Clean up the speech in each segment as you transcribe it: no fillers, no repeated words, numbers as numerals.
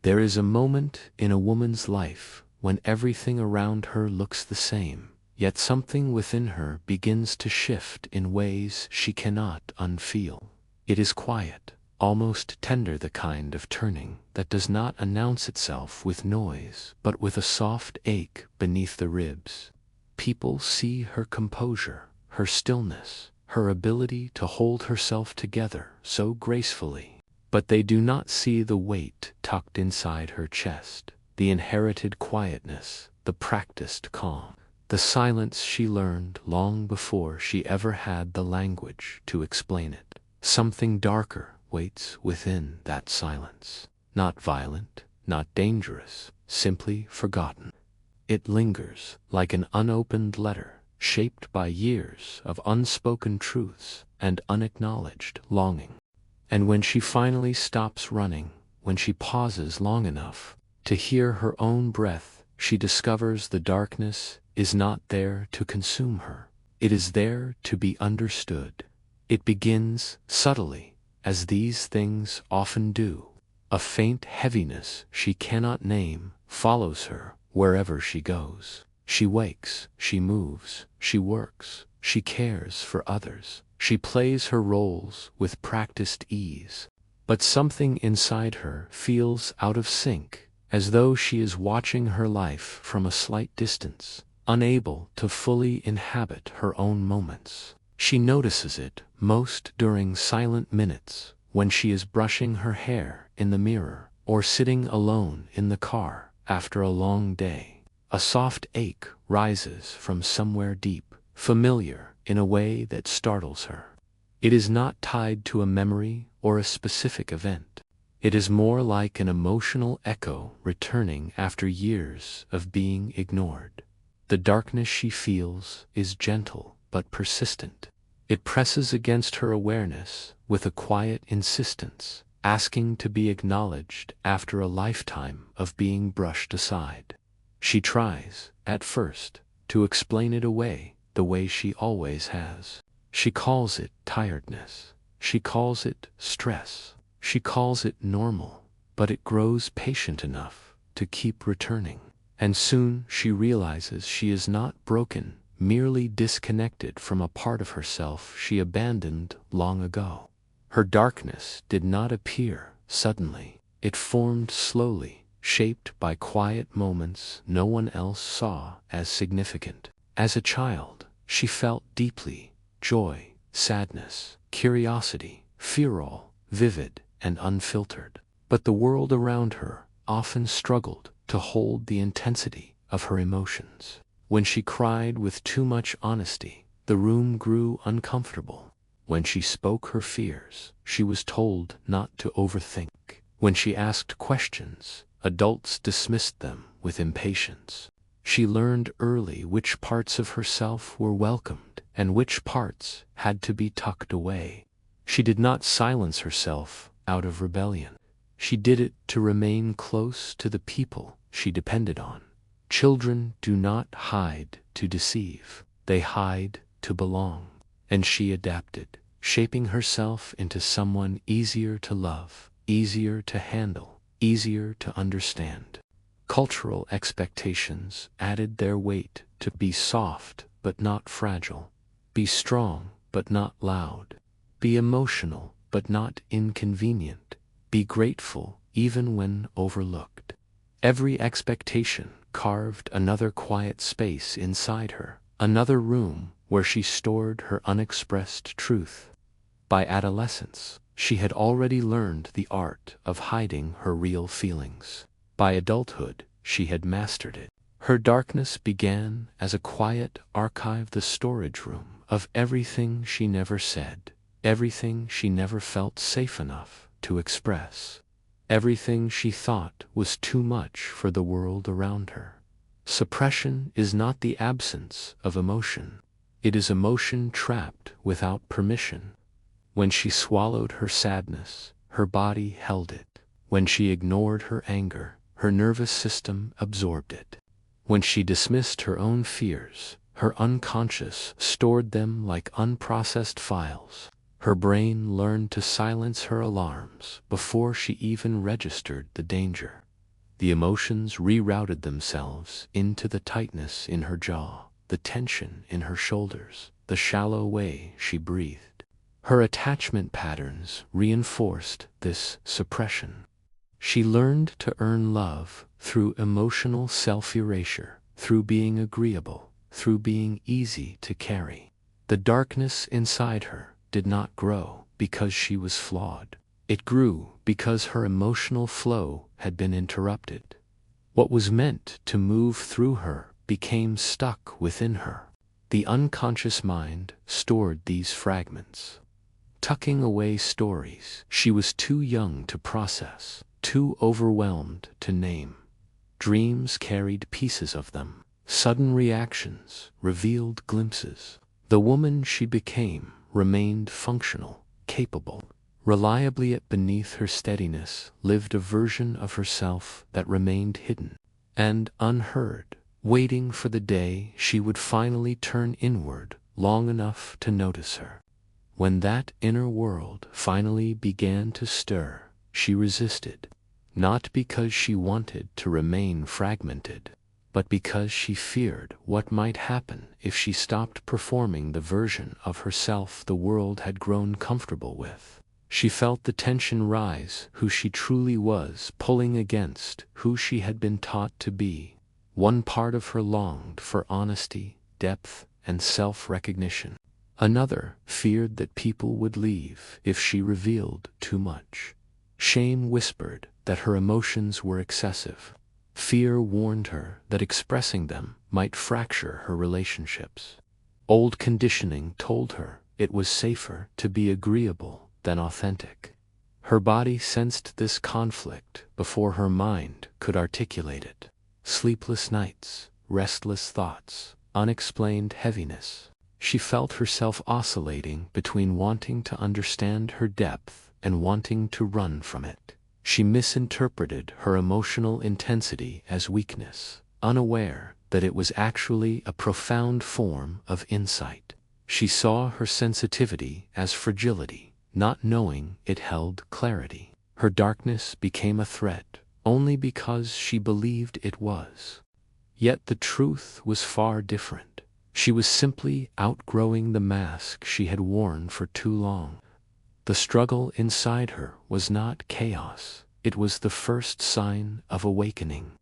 There is a moment in a woman's life when everything around her looks the same, yet something within her begins to shift in ways she cannot unfeel. It is quiet, almost tender, the kind of turning that does not announce itself with noise, but with a soft ache beneath the ribs. People see her composure, her stillness, her ability to hold herself together so gracefully, but they do not see the weight tucked inside her chest, the inherited quietness, the practiced calm, the silence she learned long before she ever had the language to explain it. Something darker waits within that silence, not violent, not dangerous, simply forgotten. It lingers like an unopened letter, shaped by years of unspoken truths and unacknowledged longing. And when she finally stops running, when she pauses long enough to hear her own breath, she discovers the darkness is not there to consume her. It is there to be understood. It begins subtly, as these things often do. A faint heaviness she cannot name follows her wherever she goes. She wakes, she moves, she works, she cares for others. She plays her roles with practiced ease. But something inside her feels out of sync, as though she is watching her life from a slight distance, unable to fully inhabit her own moments. She notices it most during silent minutes, when she is brushing her hair in the mirror, or sitting alone in the car after a long day. A soft ache rises from somewhere deep, familiar in a way that startles her. It is not tied to a memory or a specific event. It is more like an emotional echo returning after years of being ignored. The darkness she feels is gentle but persistent. It presses against her awareness with a quiet insistence, asking to be acknowledged after a lifetime of being brushed aside. She tries, at first, to explain it away the way she always has. She calls it tiredness. She calls it stress. She calls it normal, but it grows patient enough to keep returning. And soon she realizes she is not broken, merely disconnected from a part of herself she abandoned long ago. Her darkness did not appear suddenly. It formed slowly, shaped by quiet moments no one else saw as significant. As a child, she felt deeply joy, sadness, curiosity, fear, all vivid and unfiltered. But the world around her often struggled to hold the intensity of her emotions. When she cried with too much honesty, the room grew uncomfortable. When she spoke her fears, she was told not to overthink. When she asked questions, adults dismissed them with impatience. She learned early which parts of herself were welcomed and which parts had to be tucked away. She did not silence herself out of rebellion. She did it to remain close to the people she depended on. Children do not hide to deceive. They hide to belong. And she adapted, shaping herself into someone easier to love, easier to handle, easier to understand. Cultural expectations added their weight to be soft but not fragile, be strong but not loud, be emotional but not inconvenient, be grateful even when overlooked. Every expectation carved another quiet space inside her, another room where she stored her unexpressed truth. By adolescence, she had already learned the art of hiding her real feelings. By adulthood, she had mastered it. Her darkness began as a quiet archive, the storage room of everything she never said, everything she never felt safe enough to express, everything she thought was too much for the world around her. Suppression is not the absence of emotion. It is emotion trapped without permission. When she swallowed her sadness, her body held it. When she ignored her anger, her nervous system absorbed it. When she dismissed her own fears, her unconscious stored them like unprocessed files. Her brain learned to silence her alarms before she even registered the danger. The emotions rerouted themselves into the tightness in her jaw, the tension in her shoulders, the shallow way she breathed. Her attachment patterns reinforced this suppression. She learned to earn love through emotional self-erasure, through being agreeable, through being easy to carry. The darkness inside her did not grow because she was flawed. It grew because her emotional flow had been interrupted. What was meant to move through her became stuck within her. The unconscious mind stored these fragments, tucking away stories she was too young to process, too overwhelmed to name. Dreams carried pieces of them. Sudden reactions revealed glimpses. The woman she became remained functional, capable. Reliably, yet beneath her steadiness lived a version of herself that remained hidden and unheard, waiting for the day she would finally turn inward long enough to notice her. When that inner world finally began to stir, she resisted, not because she wanted to remain fragmented, but because she feared what might happen if she stopped performing the version of herself the world had grown comfortable with. She felt the tension rise, who she truly was pulling against who she had been taught to be. One part of her longed for honesty, depth, and self-recognition. Another feared that people would leave if she revealed too much. Shame whispered that her emotions were excessive. Fear warned her that expressing them might fracture her relationships. Old conditioning told her it was safer to be agreeable than authentic. Her body sensed this conflict before her mind could articulate it. Sleepless nights, restless thoughts, unexplained heaviness. She felt herself oscillating between wanting to understand her depth and wanting to run from it. She misinterpreted her emotional intensity as weakness, unaware that it was actually a profound form of insight. She saw her sensitivity as fragility, not knowing it held clarity. Her darkness became a threat only because she believed it was. Yet the truth was far different. She was simply outgrowing the mask she had worn for too long. The struggle inside her was not chaos. It was the first sign of awakening.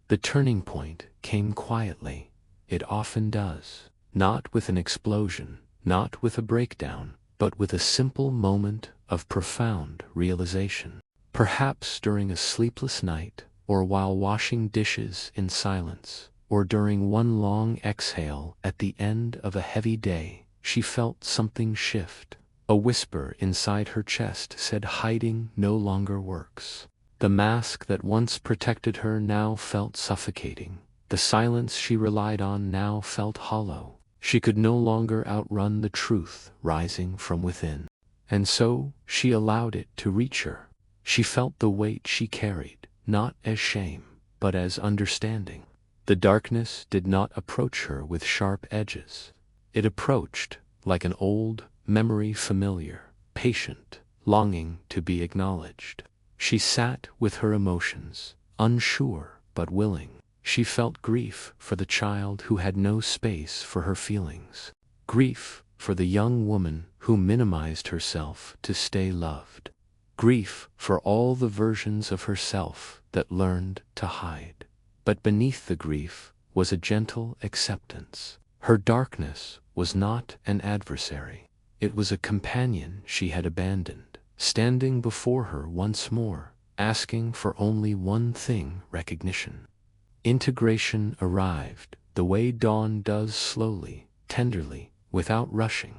The turning point came quietly. It often does. Not with an explosion, not with a breakdown, but with a simple moment of profound realization. Perhaps during a sleepless night, or while washing dishes in silence, or during one long exhale at the end of a heavy day, she felt something shift. A whisper inside her chest said hiding no longer works. The mask that once protected her now felt suffocating. The silence she relied on now felt hollow. She could no longer outrun the truth rising from within. And so she allowed it to reach her. She felt the weight she carried, not as shame, but as understanding. The darkness did not approach her with sharp edges. It approached like an old memory, familiar, patient, longing to be acknowledged. She sat with her emotions, unsure but willing. She felt grief for the child who had no space for her feelings. Grief for the young woman who minimized herself to stay loved. Grief for all the versions of herself that learned to hide. But beneath the grief was a gentle acceptance. Her darkness was not an adversary. It was a companion she had abandoned, standing before her once more, asking for only one thing: recognition. Integration arrived, the way dawn does, slowly, tenderly, without rushing.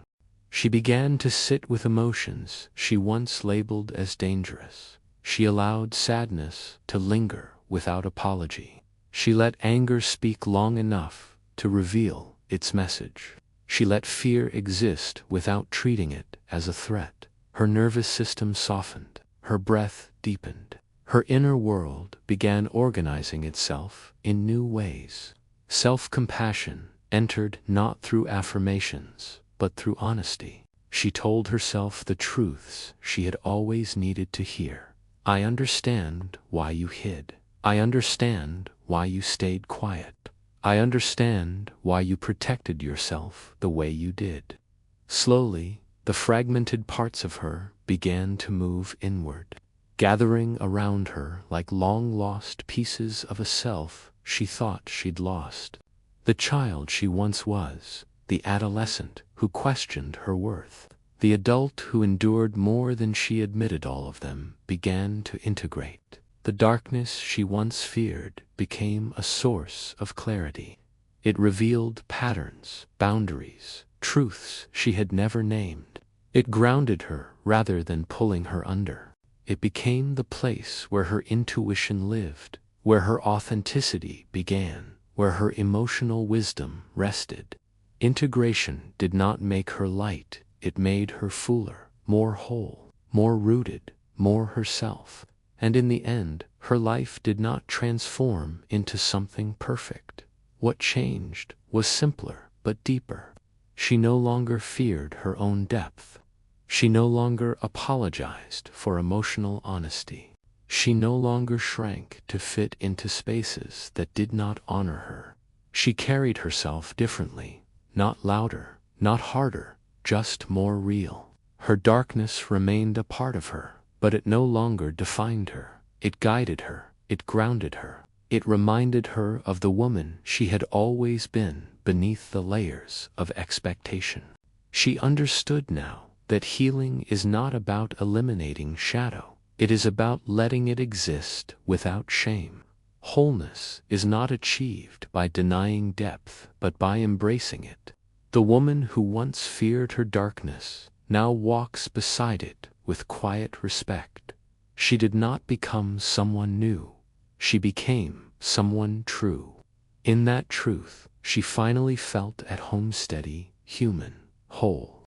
She began to sit with emotions she once labeled as dangerous. She allowed sadness to linger without apology. She let anger speak long enough to reveal its message. She let fear exist without treating it as a threat. Her nervous system softened. Her breath deepened. Her inner world began organizing itself in new ways. Self-compassion entered not through affirmations, but through honesty. She told herself the truths she had always needed to hear. I understand why you hid. I understand why you stayed quiet. I understand why you protected yourself the way you did. Slowly, the fragmented parts of her began to move inward, gathering around her like long-lost pieces of a self she thought she'd lost. The child she once was, the adolescent who questioned her worth, the adult who endured more than she admitted, all of them began to integrate. The darkness she once feared became a source of clarity. It revealed patterns, boundaries, truths she had never named. It grounded her rather than pulling her under. It became the place where her intuition lived, where her authenticity began, where her emotional wisdom rested. Integration did not make her light, it made her fuller, more whole, more rooted, more herself. And in the end, her life did not transform into something perfect. What changed was simpler but deeper. She no longer feared her own depth. She no longer apologized for emotional honesty. She no longer shrank to fit into spaces that did not honor her. She carried herself differently, not louder, not harder, just more real. Her darkness remained a part of her, but it no longer defined her. It guided her, it grounded her. It reminded her of the woman she had always been beneath the layers of expectation. She understood now that healing is not about eliminating shadow. It is about letting it exist without shame. Wholeness is not achieved by denying depth, but by embracing it. The woman who once feared her darkness now walks beside it with quiet respect. She did not become someone new. She became someone true. In that truth, she finally felt at home, steady, human, whole.